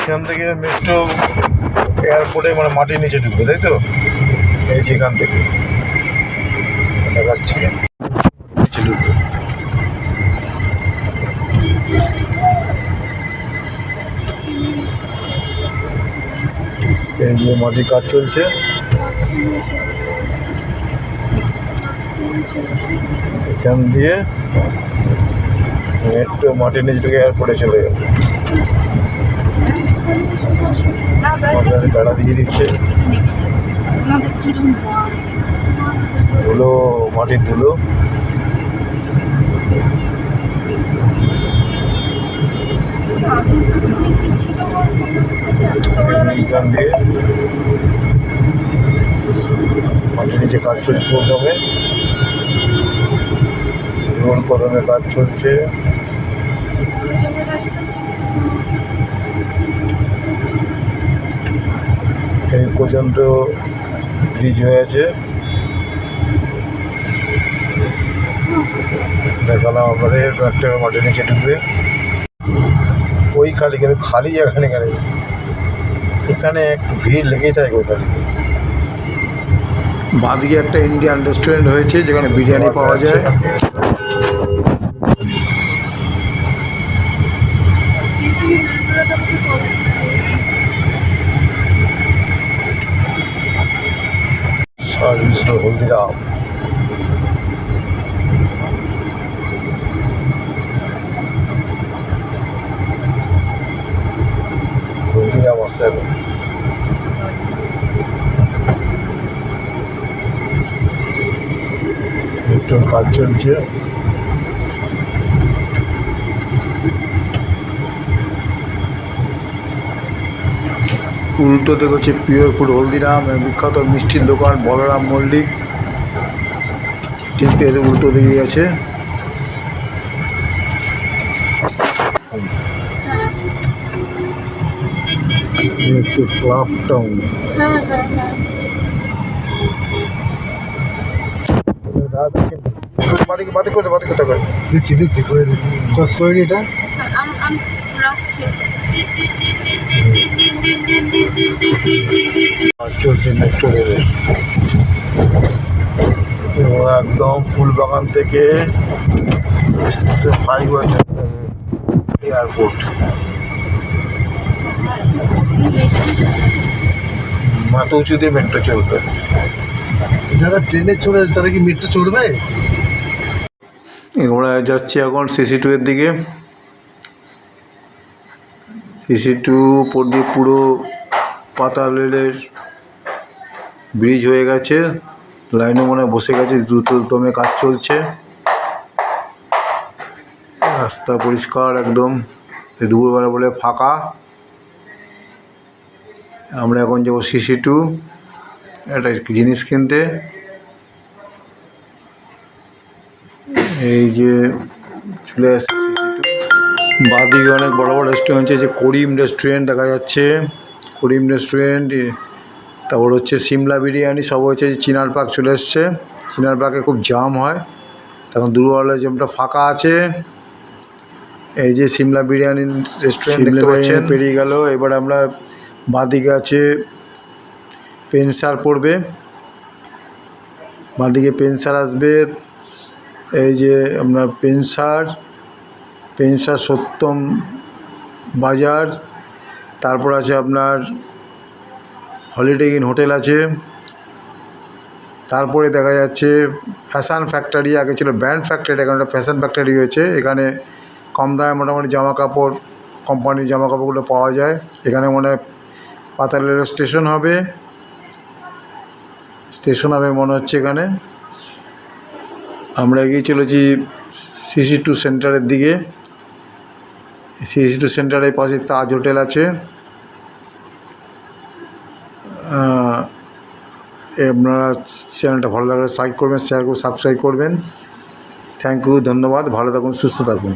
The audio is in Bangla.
এখান থেকে মেট্রো এয়ারপোর্টে মানে মাটির নিচে ঢুকবে, তাই তো? এই যে এখান থেকে দেখাচ্ছি নিচে ঢুকবে। এই যে মাটির কাজ চলছে, এখান দিয়ে মেট্রো মাটির নিচে ঢুকে এয়ারপোর্টে চলে যাবে। বেড়া দিয়ে দিচ্ছে, ধুলো, মাটির ধুলো। এইখান দিয়ে মাটির নিচে কাজ চলছে, প্রথমে রোল কদমে কাজ চলছে। এই পর্যন্ত ব্রিজ হয়ে আছে, দেখালাম আমাদের একটা মাটির নিচে ঢুকবে। ওই খালি, কিন্তু খালি জায়গা নেই, এখানে একটু ভিড় লেগেই থাকে ওইখানে। বাঁদিকে একটা ইন্ডিয়ান রেস্টুরেন্ট হয়েছে যেখানে বিরিয়ানি পাওয়া যায়। হলদিরাম, হলদিরাম আসছে এখন। একটু কাজ চলছে। উল্টোতে হচ্ছে পিওর ফুড হলদিরাম, বিখ্যাত মিষ্টির দোকান বলরাম মল্লিক, ঠিক এর উল্টো দিকে গেছে। হচ্ছে ক্লাব টাউন। দিচ্ছি করে এটা চলছে মেট্রো রেলের। একদম ফুলবাগান থেকে এয়ারপোর্ট, মাথা উঁচু দিয়ে মেট্রো চলবে। যারা ট্রেনে চলে তারা কি মেট্রো চড়বে? আমরা যাচ্ছি এখন CC2 এর দিকে। CC2 উপর দিয়ে পুরো পাতাল রেলের ব্রিজ হয়ে গেছে, লাইনে মনে বসে গেছে, দ্রুততমে কাজ চলছে। রাস্তা পরিষ্কার একদম, দুপুরবেলা বলে ফাঁকা। আমরা এখন যাবো CC2 একটা জিনিস কিনতে। এই যে চলে আসছে CC2। বাঁদিকে অনেক বড় বড় রেস্টুরেন্ট আছে, করিম রেস্টুরেন্ট দেখা যাচ্ছে, করিম রেস্টুরেন্ট। তারপর হচ্ছে সিমলা বিরিয়ানি, সব হচ্ছে চিনার পার্ক চলে এসছে। চিনার পার্কে খুব জাম হয়, তখন দুপুরবেলা জামটা ফাঁকা আছে। এই যে সিমলা বিরিয়ানি রেস্টুরেন্ট দেখতে পাচ্ছেন, পেরিয়ে গেল। এবার আমরা বাঁদিকে আছে পেনসার পড়বে, বাঁদিকে পেনসার আসবে। এই যে আপনার পেনসার সত্যম বাজার, তারপর আছে আপনার হলিডে ইন হোটেল আছে, তারপরে দেখা যাচ্ছে ফ্যাশন ফ্যাক্টরি। আগে ছিল ব্র্যান্ড ফ্যাক্টরি, এখন একটা ফ্যাশন ফ্যাক্টরি হয়েছে। এখানে কম দামে মোটামুটি জামা কাপড়, কোম্পানির জামা কাপড়গুলো পাওয়া যায়। এখানে মনে হয় পাতাল রেলের স্টেশন হবে মনে হচ্ছে। এখানে আমরা এগিয়ে চলেছি CC2 সেন্টারের দিকে। CC2 সেন্টারের পাশে তাজ হোটেল আছে। আপনারা চ্যানেলটা ভালো লাগলে লাইক করবেন, শেয়ার করবেন, সাবস্ক্রাইব করবেন। থ্যাংক ইউ, ধন্যবাদ। ভালো থাকুন, সুস্থ থাকুন।